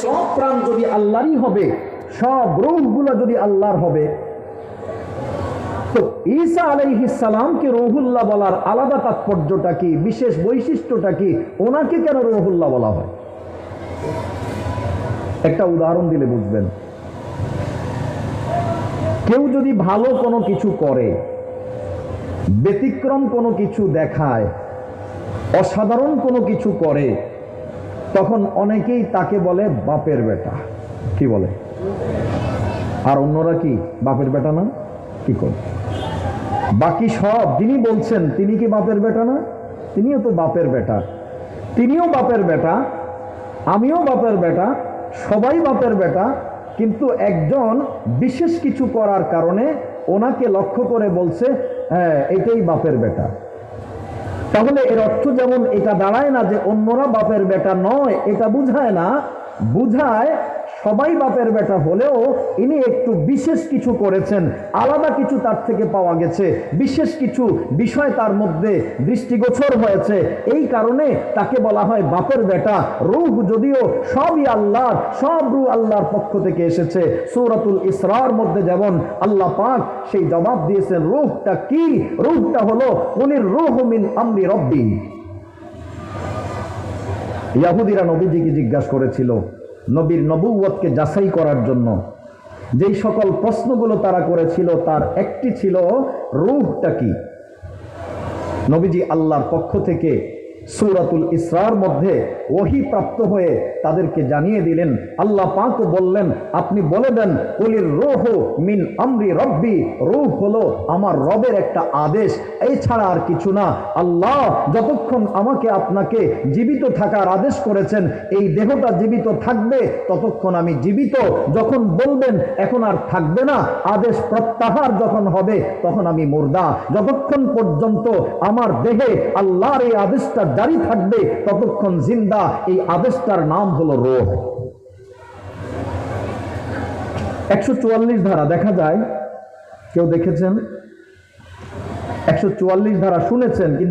সব প্রাণ যদি আল্লাহরই হবে, সব রূহগুলো যদি আল্লাহর হবে, তো ঈসা আলাইহিস সালামকে রূহুল্লাহ বলার আলাদা তাৎপর্যটা কি, বিশেষ বৈশিষ্ট্যটা কি, ওনাকে কেন রূহুল্লাহ বলা হয়? একটা উদাহরণ দিলে বুঝবেন। কেউ যদি ভালো কোনো কিছু করে, ব্যতিক্রম কোনো কিছু দেখায়, অসাধারণ কোনো কিছু করে, তখন অনেকেই তাকে বলে বাপের বেটা। কি বলে? আর অন্যরা কি বাপের বেটা না? কি করে? বাকি সব যিনি বলছেন তিনি কি বাপের বেটা না? তিনিও তো বাপের বেটা, তিনিও বাপের বেটা, আমিও বাপের বেটা, সবাই বাপের বেটা। কিন্তু একজন বিশেষ কিছু করার কারণে ওনাকে লক্ষ্য করে বলছে হ্যাঁ এটাই বাপের বেটা। তাহলে এর অর্থ যেমন এটা দাঁড়ায় না যে অন্যরা বাপের বেটা নয়, এটা বুঝায় না, বুঝায় সবাই বাপের বেটা হলেও ইনি একটু বিশেষ কিছু করেছেন, আলাদা কিছু তার থেকে পাওয়া গেছে, বিশেষ কিছু বিষয় তার মধ্যে দৃষ্টিগোচর হয়েছে, এই কারণে তাকে বলা হয় বাপের বেটা। রূহ যদিও সবই আল্লাহর, সব রূহ আল্লাহর পক্ষ থেকে এসেছে। সূরাতুল ইসরার মধ্যে যেমন আল্লাহ পাক সেই জবাব দিয়েছেন রূহটা কি, রূহটা হলো কুলির রূহু মিন আমরি রব্বি। ইহুদিরা নবীজিকে জিজ্ঞাসা করেছিল নবীর নবুয়তকে যাচাই করার জন্য, যেই সকল প্রশ্নগুলো তারা করেছিল তার একটি ছিল রূহটা কি। নবীজি আল্লাহর পক্ষ থেকে সূরাতুল ইসরার মধ্যে ওহী প্রাপ্ত হয়ে তাদেরকে জানিয়ে দিলেন, আল্লাহ পাক বললেন আপনি বলে দেন কুলির রূহু মিন আমরি রব্বি, রূহ হলো আমার রবের একটা আদেশ, এই ছাড়া আর কিছু না। আল্লাহ যতক্ষণ আমাকে আপনাকে জীবিত থাকার আদেশ করেছেন, এই দেহটা জীবিত থাকবে ততক্ষণ আমি জীবিত, যখন বলবেন এখন আর থাকবে না, আদেশ প্রত্যাহার যখন হবে তখন আমি মুর্দা। যতক্ষণ পর্যন্ত আমার দেহে আল্লাহর এই আদেশটা জারি থাকবে ততক্ষণ জিন্দা। এই আদেশটার নাম হলো রূহ। 144 ধারা দেখা যায়, কেউ দেখেছেন? 144 ধারা শুনেছেন কিন্তু